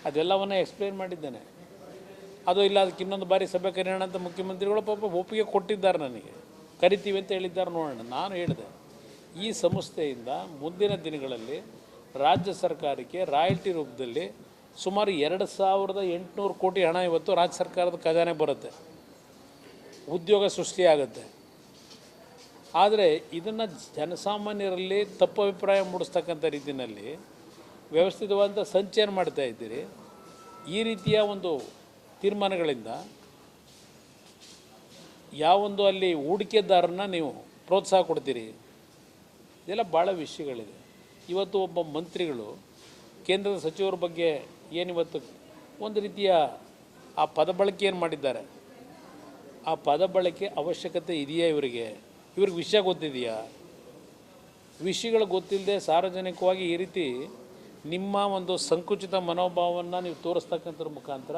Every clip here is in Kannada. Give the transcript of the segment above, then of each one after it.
ಅದೆಲ್ಲವನ್ನ ಎಕ್ಸ್ಪ್ಲೇನ್ ಮಾಡಿದ್ದೇನೆ. ಅದು ಇಲ್ಲ ಅದಕ್ಕೆ ಇನ್ನೊಂದು ಬಾರಿ ಸಭೆ ಕರೆಯೋಣ ಅಂತ ಮುಖ್ಯಮಂತ್ರಿಗಳು ಪಾಪ ಒಪ್ಪಿಗೆ ಕೊಟ್ಟಿದ್ದಾರೆ, ನನಗೆ ಕರಿತೀವಿ ಅಂತ ಹೇಳಿದ್ದಾರೆ. ನೋಡೋಣ. ನಾನು ಹೇಳಿದೆ ಈ ಸಂಸ್ಥೆಯಿಂದ ಮುಂದಿನ ದಿನಗಳಲ್ಲಿ ರಾಜ್ಯ ಸರ್ಕಾರಕ್ಕೆ ರಾಯಲ್ಟಿ ರೂಪದಲ್ಲಿ ಸುಮಾರು 2800 ಕೋಟಿ ಹಣ ಇವತ್ತು ರಾಜ್ಯ ಸರ್ಕಾರದ ಖಜಾನೆ ಬರುತ್ತೆ, ಉದ್ಯೋಗ ಸೃಷ್ಟಿಯಾಗುತ್ತೆ. ಆದರೆ ಇದನ್ನು ಜನಸಾಮಾನ್ಯರಲ್ಲಿ ತಪ್ಪು ಅಭಿಪ್ರಾಯ ಮೂಡಿಸ್ತಕ್ಕಂಥ ರೀತಿಯಲ್ಲಿ ವ್ಯವಸ್ಥಿತವಾದಂಥ ಸಂಚಯನ ಮಾಡ್ತಾ ಇದ್ದೀರಿ. ಈ ರೀತಿಯ ಒಂದು ತೀರ್ಮಾನಗಳಿಂದ ಯಾವೊಂದು ಅಲ್ಲಿ ಹೂಡಿಕೆದಾರರನ್ನ ನೀವು ಪ್ರೋತ್ಸಾಹ ಕೊಡ್ತೀರಿ, ಇದೆಲ್ಲ ಭಾಳ ವಿಷಯಗಳಿದೆ. ಇವತ್ತು ಒಬ್ಬ ಮಂತ್ರಿಗಳು ಕೇಂದ್ರದ ಸಚಿವರ ಬಗ್ಗೆ ಏನಿವತ್ತು ಒಂದು ರೀತಿಯ ಆ ಪದ ಬಳಕೆ ಏನು ಮಾಡಿದ್ದಾರೆ, ಆ ಪದ ಬಳಕೆ ಅವಶ್ಯಕತೆ ಇದೆಯಾ? ಇವ್ರಿಗೆ ವಿಷಯ ಗೊತ್ತಿದೆಯಾ? ವಿಷಯಗಳು ಗೊತ್ತಿಲ್ಲದೆ ಸಾರ್ವಜನಿಕವಾಗಿ ಈ ರೀತಿ ನಿಮ್ಮ ಒಂದು ಸಂಕುಚಿತ ಮನೋಭಾವವನ್ನು ನೀವು ತೋರಿಸ್ತಕ್ಕಂಥದ್ರ ಮುಖಾಂತರ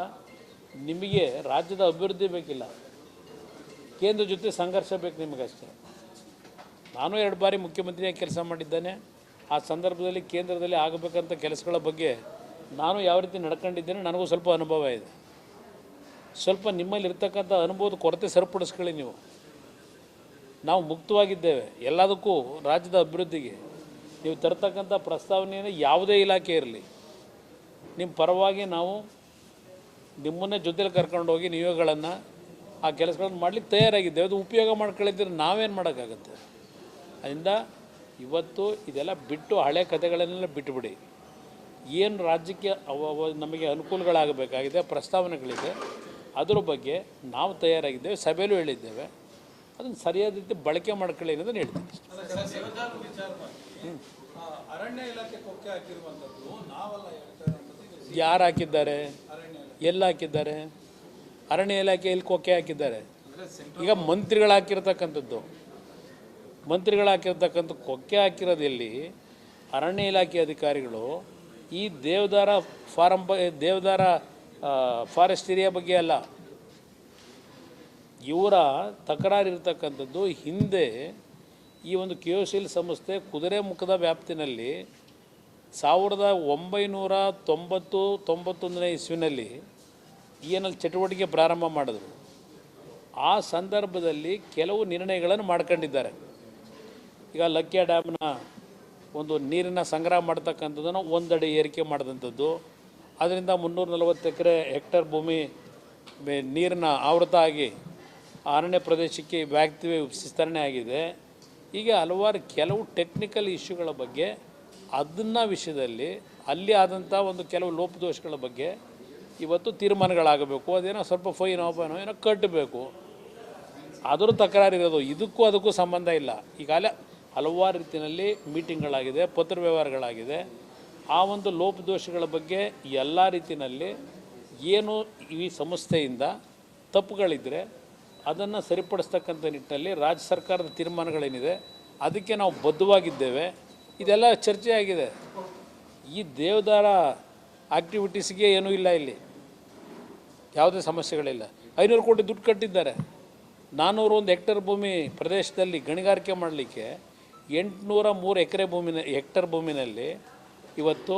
ನಿಮಗೆ ರಾಜ್ಯದ ಅಭಿವೃದ್ಧಿ ಬೇಕಿಲ್ಲ, ಕೇಂದ್ರ ಜೊತೆ ಸಂಘರ್ಷ ಬೇಕು ನಿಮಗಷ್ಟೇ. ನಾನು 2 ಬಾರಿ ಮುಖ್ಯಮಂತ್ರಿಯಾಗಿ ಕೆಲಸ ಮಾಡಿದ್ದೇನೆ. ಆ ಸಂದರ್ಭದಲ್ಲಿ ಕೇಂದ್ರದಲ್ಲಿ ಆಗಬೇಕಂತ ಕೆಲಸಗಳ ಬಗ್ಗೆ ನಾನು ಯಾವ ರೀತಿ ನಡ್ಕೊಂಡಿದ್ದೇನೆ ನನಗೂ ಸ್ವಲ್ಪ ಅನುಭವ ಇದೆ. ಸ್ವಲ್ಪ ನಿಮ್ಮಲ್ಲಿ ಇರ್ತಕ್ಕಂಥ ಅನುಭವದ ಕೊರತೆ ಸರಿಪಡಿಸ್ಕೊಳ್ಳಿ. ನಾವು ಮುಕ್ತವಾಗಿದ್ದೇವೆ ಎಲ್ಲದಕ್ಕೂ. ರಾಜ್ಯದ ಅಭಿವೃದ್ಧಿಗೆ ನೀವು ತರ್ತಕ್ಕಂಥ ಪ್ರಸ್ತಾವನೆಯನ್ನು ಯಾವುದೇ ಇಲಾಖೆ ಇರಲಿ, ನಿಮ್ಮ ಪರವಾಗಿ ನಾವು ನಿಮ್ಮನ್ನೇ ಜೊತೆಲಿ ಕರ್ಕೊಂಡೋಗಿ ನೀವುಗಳನ್ನು ಆ ಕೆಲಸಗಳನ್ನು ಮಾಡಲಿಕ್ಕೆ ತಯಾರಾಗಿದ್ದೇವೆ. ಅದು ಉಪಯೋಗ ಮಾಡ್ಕೊಳ್ಳಿದ್ರೆ ನಾವೇನು ಮಾಡೋಕ್ಕಾಗತ್ತೆ? ಅದರಿಂದ ಇವತ್ತು ಇದೆಲ್ಲ ಬಿಟ್ಟು ಹಳೆ ಕಥೆಗಳನ್ನೆಲ್ಲ ಬಿಟ್ಟುಬಿಡಿ. ಏನು ರಾಜ್ಯಕ್ಕೆ ನಮಗೆ ಅನುಕೂಲಗಳಾಗಬೇಕಾಗಿದೆ, ಪ್ರಸ್ತಾವನೆಗಳಿದೆ, ಅದರ ಬಗ್ಗೆ ನಾವು ತಯಾರಾಗಿದ್ದೇವೆ, ಸಭೆಯಲ್ಲೂ ಹೇಳಿದ್ದೇವೆ. ಅದನ್ನು ಸರಿಯಾದ ರೀತಿ ಬಳಕೆ ಮಾಡ್ಕೊಳ್ಳಿ ಅನ್ನೋದನ್ನು ಹೇಳ್ತೀನಿ. ಯಾರು ಹಾಕಿದ್ದಾರೆ? ಎಲ್ಲಿ ಹಾಕಿದ್ದಾರೆ? ಅರಣ್ಯ ಇಲಾಖೆ ಎಲ್ಲಿ ಕೊಕ್ಕೆ ಹಾಕಿದ್ದಾರೆ? ಈಗ ಮಂತ್ರಿಗಳು ಹಾಕಿರ್ತಕ್ಕಂಥದ್ದು ಕೊಕ್ಕೆ ಹಾಕಿರೋದಲ್ಲಿ ಅರಣ್ಯ ಇಲಾಖೆ ಅಧಿಕಾರಿಗಳು ಈ ದೇವದಾರ ಫಾರೆಸ್ಟ್ ಏರಿಯಾ ಬಗ್ಗೆ ಅಲ್ಲ. ಇವರ ತಕರಾರು ಇರತಕ್ಕಂಥದ್ದು ಹಿಂದೆ ಈ ಒಂದು KOCL ಸಂಸ್ಥೆ ಕುದುರೆಮುಖದ ವ್ಯಾಪ್ತಿನಲ್ಲಿ 1990-91 ಇಸ್ವಿನಲ್ಲಿ ಏನಲ್ಲಿ ಚಟುವಟಿಕೆ ಪ್ರಾರಂಭ ಮಾಡಿದ್ರು. ಆ ಸಂದರ್ಭದಲ್ಲಿ ಕೆಲವು ನಿರ್ಣಯಗಳನ್ನು ಮಾಡ್ಕೊಂಡಿದ್ದಾರೆ. ಈಗ ಲಕ್ಕಿಯ ಡ್ಯಾಮ್ನ ಒಂದು ನೀರಿನ ಸಂಗ್ರಹ ಮಾಡ್ತಕ್ಕಂಥದ್ದನ್ನು 1 ಅಡಿ ಏರಿಕೆ ಮಾಡಿದಂಥದ್ದು, ಅದರಿಂದ 340 ಹೆಕ್ಟೇರ್ ಭೂಮಿ ನೀರಿನ ಆವೃತ ಆಗಿ ಅರಣ್ಯ ಪ್ರದೇಶಕ್ಕೆ ವ್ಯಾಪ್ತಿ ವಿಸ್ತರಣೆ ಆಗಿದೆ. ಹೀಗೆ ಹಲವಾರು ಕೆಲವು ಟೆಕ್ನಿಕಲ್ ಇಶ್ಯೂಗಳ ಬಗ್ಗೆ ಅದನ್ನ ವಿಷಯದಲ್ಲಿ ಅಲ್ಲಿ ಆದಂಥ ಒಂದು ಕೆಲವು ಲೋಪದೋಷಗಳ ಬಗ್ಗೆ ಇವತ್ತು ತೀರ್ಮಾನಗಳಾಗಬೇಕು. ಅದೇನೋ ಸ್ವಲ್ಪ ಫೈನ್ ಏನೋ ಕಟ್ಟಬೇಕು, ಅದರ ತಕರಾರಿರೋದು. ಅದಕ್ಕೂ ಸಂಬಂಧ ಇಲ್ಲ. ಈಗಾಗಲೇ ಹಲವಾರು ರೀತಿಯಲ್ಲಿ ಮೀಟಿಂಗ್ಗಳಾಗಿದೆ, ಪತ್ರ ವ್ಯವಹಾರಗಳಾಗಿದೆ. ಆ ಒಂದು ಲೋಪದೋಷಗಳ ಬಗ್ಗೆ ಎಲ್ಲ ರೀತಿಯಲ್ಲಿ ಏನು ಈ ಸಂಸ್ಥೆಯಿಂದ ತಪ್ಪುಗಳಿದ್ದರೆ ಅದನ್ನು ಸರಿಪಡಿಸ್ತಕ್ಕಂಥ ನಿಟ್ಟಿನಲ್ಲಿ ರಾಜ್ಯ ಸರ್ಕಾರದ ತೀರ್ಮಾನಗಳೇನಿದೆ ಅದಕ್ಕೆ ನಾವು ಬದ್ಧವಾಗಿದ್ದೇವೆ. ಇದೆಲ್ಲ ಚರ್ಚೆ ಆಗಿದೆ. ಈ ದೇವದಾರ ಆ್ಯಕ್ಟಿವಿಟೀಸ್ಗೆ ಏನೂ ಇಲ್ಲ, ಇಲ್ಲಿ ಯಾವುದೇ ಸಮಸ್ಯೆಗಳಿಲ್ಲ. 500 ಕೋಟಿ ದುಡ್ಡು ಕಟ್ಟಿದ್ದಾರೆ. 401 ಹೆಕ್ಟೇರ್ ಭೂಮಿ ಪ್ರದೇಶದಲ್ಲಿ ಗಣಿಗಾರಿಕೆ ಮಾಡಲಿಕ್ಕೆ 803 ಹೆಕ್ಟೇರ್ ಭೂಮಿನಲ್ಲಿ ಇವತ್ತು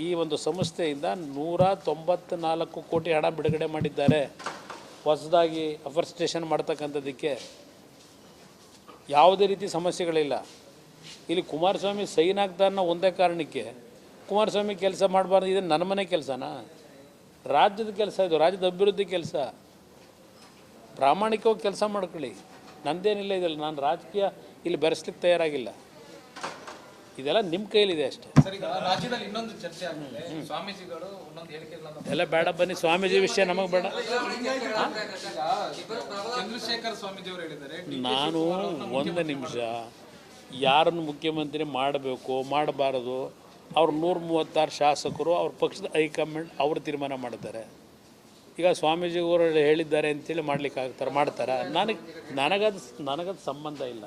ಈ ಒಂದು ಸಂಸ್ಥೆಯಿಂದ 194 ಕೋಟಿ ಹಣ ಬಿಡುಗಡೆ ಮಾಡಿದ್ದಾರೆ. ಹೊಸದಾಗಿ ಅಫಾರೆಸ್ಟೇಷನ್ ಮಾಡ್ತಕ್ಕಂಥದ್ದಕ್ಕೆ ಯಾವುದೇ ರೀತಿ ಸಮಸ್ಯೆಗಳಿಲ್ಲ. ಇಲ್ಲಿ ಕುಮಾರಸ್ವಾಮಿ ಸೈನ್ ಆಗ್ತಾರನ್ನ ಒಂದೇ ಕಾರಣಕ್ಕೆ ಕುಮಾರಸ್ವಾಮಿ ಕೆಲಸ ಮಾಡಬಾರ್ದು. ಇದು ನನ್ನ ಮನೆ ಕೆಲಸನಾ? ರಾಜ್ಯದ ಕೆಲಸ, ಇದು ರಾಜ್ಯದ ಅಭಿವೃದ್ಧಿ ಕೆಲಸ. ಪ್ರಾಮಾಣಿಕವಾಗಿ ಕೆಲಸ ಮಾಡ್ಕೊಳ್ಳಿ. ನಂದೇನಿಲ್ಲ ಇದೆಲ್ಲ. ನಾನು ರಾಜಕೀಯ ಇಲ್ಲಿ ಬೆರೆಸ್ಲಿಕ್ಕೆ ತಯಾರಾಗಿಲ್ಲ. ಇದೆಲ್ಲ ನಿಮ್ಮ ಕೈಲಿದೆ ಅಷ್ಟೇ. ರಾಜ್ಯದಲ್ಲಿ ಇನ್ನೊಂದು ಚರ್ಚೆ ಆಗಿದೆ, ಸ್ವಾಮೀಜಿಗಳು ಒಂದೊಂದು ಹೇಳಿಕೆಗಳನ್ನು ಎಲ್ಲ ಬೇಡ, ಬನ್ನಿ. ಸ್ವಾಮೀಜಿ ವಿಷಯ ನಮಗೆ ಬೇಡ. ಚಂದ್ರಶೇಖರ್ ಸ್ವಾಮೀಜಿ ಅವರು ಹೇಳಿದ್ದಾರೆ, ನಾನು ಒಂದು ನಿಮಿಷ, ಯಾರನ್ನು ಮುಖ್ಯಮಂತ್ರಿ ಮಾಡಬೇಕು ಮಾಡಬಾರದು ಅವ್ರು 136 ಶಾಸಕರು, ಅವ್ರ ಪಕ್ಷದ ಹೈಕಮಾಂಡ್ ಅವರು ತೀರ್ಮಾನ ಮಾಡ್ತಾರೆ. ಈಗ ಸ್ವಾಮೀಜಿಯವರು ಹೇಳಿದ್ದಾರೆ ಅಂತೇಳಿ ಮಾಡ್ತಾರೆ. ನನಗದು ಸಂಬಂಧ ಇಲ್ಲ.